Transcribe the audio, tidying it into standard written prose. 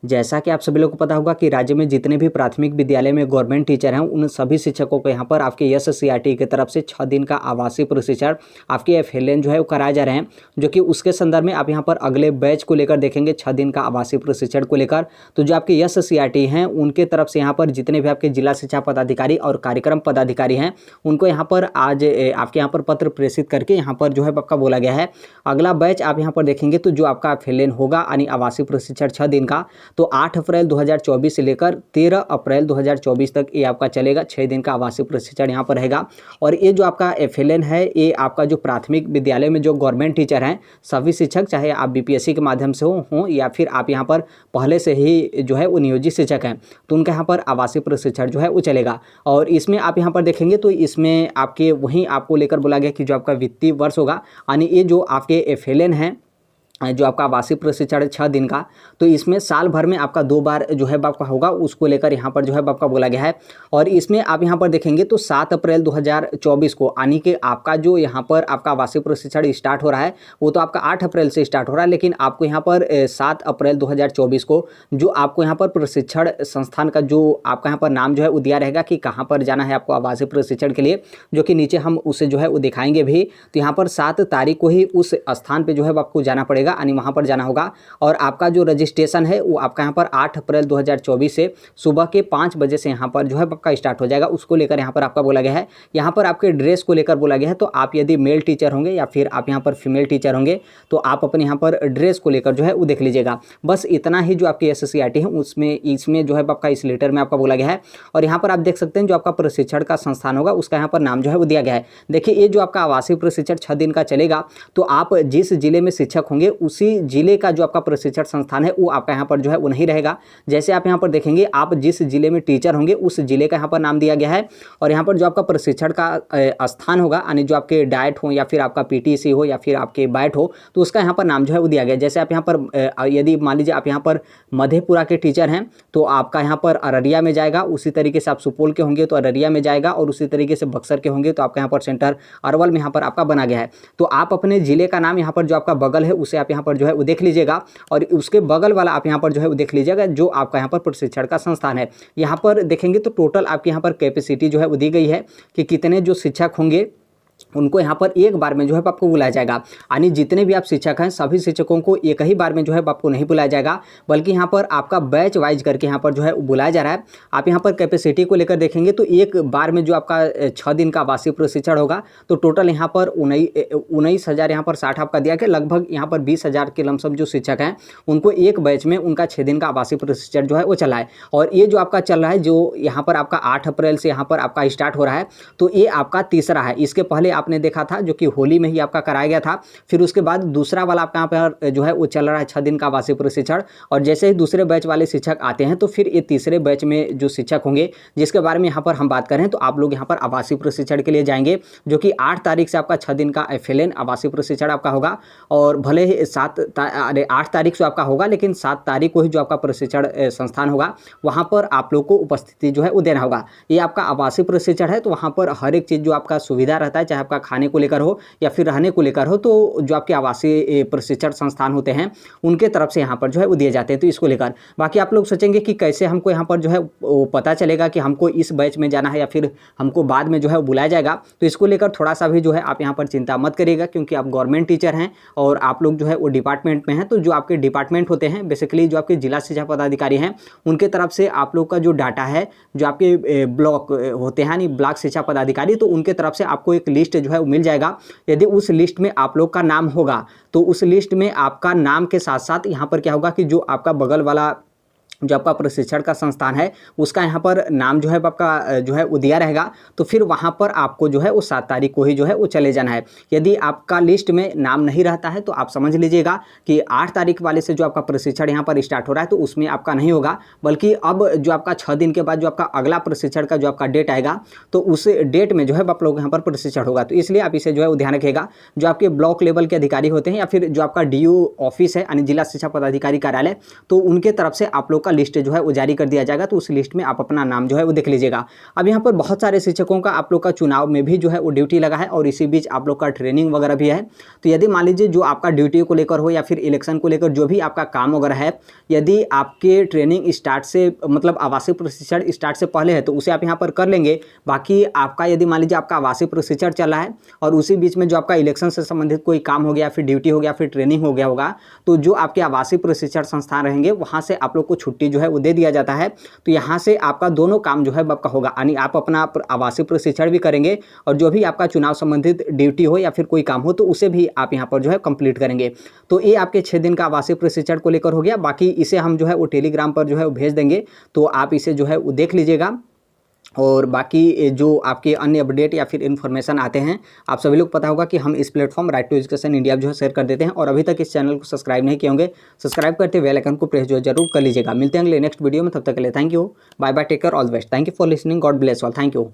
जैसा कि आप सभी लोगों को पता होगा कि राज्य में जितने भी प्राथमिक विद्यालय में गवर्नमेंट टीचर हैं उन सभी शिक्षकों को यहाँ पर आपके एससीईआरटी की तरफ से 6 दिन का आवासीय प्रशिक्षण आपके एफएलएन जो है वो कराए जा रहे हैं, जो कि उसके संदर्भ में आप यहाँ पर अगले बैच को लेकर देखेंगे 6 दिन का आवासीय प्रशिक्षण को लेकर। तो जो आपके एससीईआरटी हैं उनके तरफ से यहाँ पर जितने भी आपके जिला शिक्षा पदाधिकारी और कार्यक्रम पदाधिकारी हैं उनको यहाँ पर आज आपके यहाँ पर पत्र प्रेषित करके यहाँ पर जो है आपका बोला गया है अगला बैच आप यहाँ पर देखेंगे तो जो आपका एफएलएन होगा यानी आवासीय प्रशिक्षण 6 दिन का, तो 8 अप्रैल 2024 से लेकर 13 अप्रैल 2024 तक ये आपका चलेगा। 6 दिन का आवासीय प्रशिक्षण यहाँ पर रहेगा। और ये जो आपका एफएलएन है ये आपका जो प्राथमिक विद्यालय में जो गवर्नमेंट टीचर हैं सभी शिक्षक, चाहे आप बीपीएससी के माध्यम से हो या फिर आप यहाँ पर पहले से ही जो है वो नियोजित शिक्षक हैं, तो उनका यहाँ पर आवासीय प्रशिक्षण जो है वो चलेगा। और इसमें आप यहाँ पर देखेंगे तो इसमें आपके वहीं आपको लेकर बोला गया कि जो आपका वित्तीय वर्ष होगा यानी ये जो आपके एफएलएन है जो आपका आवासीय प्रशिक्षण 6 दिन का, तो इसमें साल भर में आपका 2 बार जो है आपका होगा, उसको लेकर यहाँ पर जो है आपका बोला गया है। और इसमें आप यहाँ पर देखेंगे तो 7 अप्रैल 2024 को यानी कि आपका जो यहाँ पर आपका आवासीय प्रशिक्षण स्टार्ट हो रहा है वो तो आपका 8 अप्रैल से स्टार्ट हो रहा है, लेकिन आपको यहाँ पर 7 अप्रैल 2024 को जो आपको यहाँ पर प्रशिक्षण संस्थान का जो आपका यहाँ पर नाम जो है वो दिया रहेगा कि कहाँ पर जाना है आपको आवासीय प्रशिक्षण के लिए, जो कि नीचे हम उसे जो है वो दिखाएंगे भी। तो यहाँ पर 7 तारीख को ही उस स्थान पर जो है आपको जाना पड़ेगा यानी वहाँ पर जाना होगा। और आपका जो रजिस्ट्रेशन है वो आपका यहाँ पर 8 अप्रैल 2024 से सुबह के 5 बजे से यहाँ पर जो है आपका स्टार्ट हो जाएगा। उसको लेकर यहाँ पर आपका बोला गया है। यहाँ पर आपके ड्रेस को लेकर बोला गया है, तो आप यदि मेल टीचर होंगे या फिर आप यहाँ पर फीमेल टीचर होंगे तो आप अपने यहाँ पर ड्रेस को लेकर जो है वो देख लीजिएगा। बस इतना ही जो आपकी एससीईआरटी है उसमें इसमें जो है आपका इस लेटर में आपका बोला गया है। और यहाँ पर आप देख सकते हैं जो आपका प्रशिक्षण का संस्थान होगा उसका यहाँ पर नाम जो है वो दिया गया है। देखिए ये जो आपका आवासीय प्रशिक्षण 6 दिन का चलेगा, तो आप जिस जिले में शिक्षक होंगे उसी जिले का जो आपका प्रशिक्षण संस्थान है वो आपका यहाँ पर जो है वो नहीं रहेगा। जैसे आप यहाँ पर देखेंगे आप जिस जिले में टीचर होंगे उस जिले का यहाँ पर नाम दिया गया है। और यहाँ पर जो आपका प्रशिक्षण का स्थान होगा यानी जो आपके डाइट हो या फिर आपका पीटीसी हो या फिर आपके बैट हो तो उसका यहाँ पर नाम जो है वो दिया गया है। जैसे आप यहाँ पर यदि मान लीजिए आप यहाँ पर मधेपुरा के टीचर हैं तो आपका यहाँ पर अररिया में जाएगा, उसी तरीके से आप सुपौल के होंगे तो अररिया में जाएगा, और उसी तरीके से बक्सर के होंगे तो आपका यहाँ पर सेंटर अरवल में यहाँ पर आपका बना गया है। तो आप अपने जिले का नाम यहाँ पर जो आपका बगल है उसे आप यहाँ पर जो है वो देख लीजिएगा, और उसके बगल वाला आप यहाँ पर जो है वो देख लीजिएगा जो आपका यहाँ पर प्रशिक्षण का संस्थान है। यहाँ पर देखेंगे तो टोटल आपके यहाँ पर कैपेसिटी जो है वो दी गई है कि कितने जो शिक्षक होंगे उनको यहाँ पर एक बार में जो है आपको बुलाया जाएगा। यानी जितने भी आप शिक्षक हैं सभी शिक्षकों को एक ही बार में जो है आपको नहीं बुलाया जाएगा, बल्कि यहाँ पर आपका बैच वाइज करके यहाँ पर जो है बुलाया जा रहा है। आप यहाँ पर कैपेसिटी को लेकर देखेंगे तो एक बार में जो आपका 6 दिन का आवासीय प्रशिक्षण होगा तो टोटल यहाँ पर 19,000 यहाँ पर 60 आपका दिया गया। लगभग यहाँ पर 20,000 के लमसम जो शिक्षक हैं उनको एक बैच में उनका 6 दिन का आवासीय प्रशिक्षण जो है वो चला है। और ये जो आपका चल रहा है जो यहाँ पर आपका 8 अप्रैल से यहाँ पर आपका स्टार्ट हो रहा है, तो ये आपका तीसरा है। इसके पहले आपने देखा था जो कि होली में ही आपका कराया गया था, फिर उसके बाद दूसरा वाला आपका यहाँ पर जो है वो चल रहा है 6 दिन का आवासीय प्रशिक्षण। और जैसे ही दूसरे बैच वाले शिक्षक आते हैं तो फिर ये तीसरे बैच में जो शिक्षक होंगे जिसके बारे में यहाँ पर हम बात करें तो आप लोग यहाँ पर आवासीय प्रशिक्षण के लिए जाएंगे, जो कि 8 तारीख से आपका 6 दिन का एफएलएन आवासीय प्रशिक्षण आपका होगा। और भले ही 8 तारीख से आपका होगा, लेकिन 7 तारीख को ही जो आपका प्रशिक्षण संस्थान होगा वहाँ पर आप लोग को उपस्थिति जो है वो देना होगा। ये आपका आवासीय प्रशिक्षण है तो वहाँ पर हर एक चीज़ जो आपका सुविधा रहता है, चाहे आपका खाने को लेकर हो या फिर रहने को लेकर हो, तो जो आपके आवासीय प्रशिक्षण संस्थान होते हैं उनके तरफ से यहाँ पर जो है वो दिए जाते हैं। तो इसको लेकर बाकी आप लोग सोचेंगे कि कैसे हमको यहाँ पर जो है वो पता चलेगा कि हमको इस बैच में जाना है या फिर हमको बाद में जो है वो बुलाया जाएगा। तो इसको लेकर थोड़ा सा भी जो है आप यहाँ पर चिंता मत करिएगा, क्योंकि आप गवर्नमेंट टीचर हैं और आप लोग जो है वो डिपार्टमेंट में हैं। तो जो आपके डिपार्टमेंट होते हैं बेसिकली जो आपके जिला शिक्षा पदाधिकारी हैं उनके तरफ से आप लोग का जो डाटा है जो आपके ब्लॉक होते हैं यानी ब्लॉक शिक्षा पदाधिकारी, तो उनके तरफ से आपको एक लिस्ट जो है वो मिल जाएगा। यदि उस लिस्ट में आप लोग का नाम होगा तो उस लिस्ट में आपका नाम के साथ साथ यहाँ पर क्या होगा कि जो आपका बगल वाला जो आपका प्रशिक्षण का संस्थान है उसका यहाँ पर नाम जो है आपका जो है वो दिया रहेगा। तो फिर वहाँ पर आपको जो है वो 7 तारीख को ही जो है वो चले जाना है। यदि आपका लिस्ट में नाम नहीं रहता है तो आप समझ लीजिएगा कि 8 तारीख वाले से जो आपका प्रशिक्षण यहाँ पर स्टार्ट हो रहा है तो उसमें आपका नहीं होगा, बल्कि अब जो आपका 6 दिन के बाद जो आपका अगला प्रशिक्षण का जो आपका डेट आएगा तो उस डेट में जो है आप लोग यहाँ पर प्रशिक्षण होगा। तो इसलिए आप इसे जो है वो ध्यान रखिएगा। जो आपके ब्लॉक लेवल के अधिकारी होते हैं या फिर जो आपका DO ऑफिस है यानी जिला शिक्षा पदाधिकारी कार्यालय, तो उनके तरफ से आप लोग का लिस्ट जो है वो जारी कर दिया जाएगा, तो उस लिस्ट में आप अपना नाम जो है वो देख लीजिएगा। अब यहाँ पर बहुत सारे शिक्षकों का आप लोग का चुनाव में भी जो है वो ड्यूटी लगा है और इसी बीच आप लोग का ट्रेनिंग वगैरह भी है। तो यदि मान लीजिए जो आपका ड्यूटी को लेकर हो या फिर इलेक्शन को लेकर जो भी आपका काम वगैरह है, यदि आपके ट्रेनिंग स्टार्ट से मतलब आवासीय प्रशिक्षण स्टार्ट से पहले है तो उसे आप यहाँ पर कर लेंगे। बाकी आपका यदि मान लीजिए आपका आवासीय प्रशिक्षण चल रहा है और उसी बीच में जो आपका इलेक्शन से संबंधित कोई काम हो गया, फिर ड्यूटी हो गया, फिर ट्रेनिंग हो गया होगा, तो जो आपके आवासीय प्रशिक्षण संस्थान रहेंगे वहाँ से आप लोग को छुट्टी जो है वो दे दिया जाता है। तो यहाँ से आपका दोनों काम जो है आपका होगा, यानी आप अपना आवासीय प्रशिक्षण भी करेंगे और जो भी आपका चुनाव संबंधित ड्यूटी हो या फिर कोई काम हो तो उसे भी आप यहाँ पर जो है कंप्लीट करेंगे। तो ये आपके 6 दिन का आवासीय प्रशिक्षण को लेकर हो गया। बाकी इसे हम जो है वो टेलीग्राम पर जो है वो भेज देंगे, तो आप इसे जो है वो देख लीजिएगा। और बाकी जो आपके अन्य अपडेट या फिर इन्फॉर्मेशन आते हैं, आप सभी लोग पता होगा कि हम इस platform right to education India जो है शेयर कर देते हैं। और अभी तक इस चैनल को सब्सक्राइब नहीं किए होंगे, सब्सक्राइब करते बेल आइकन को प्रेस जो जरूर कर लीजिएगा। मिलते हैं अगले नेक्स्ट वीडियो में, तब तक के लिए thank you, bye bye, take care, all the best, thank you for listening, God bless all, thank you.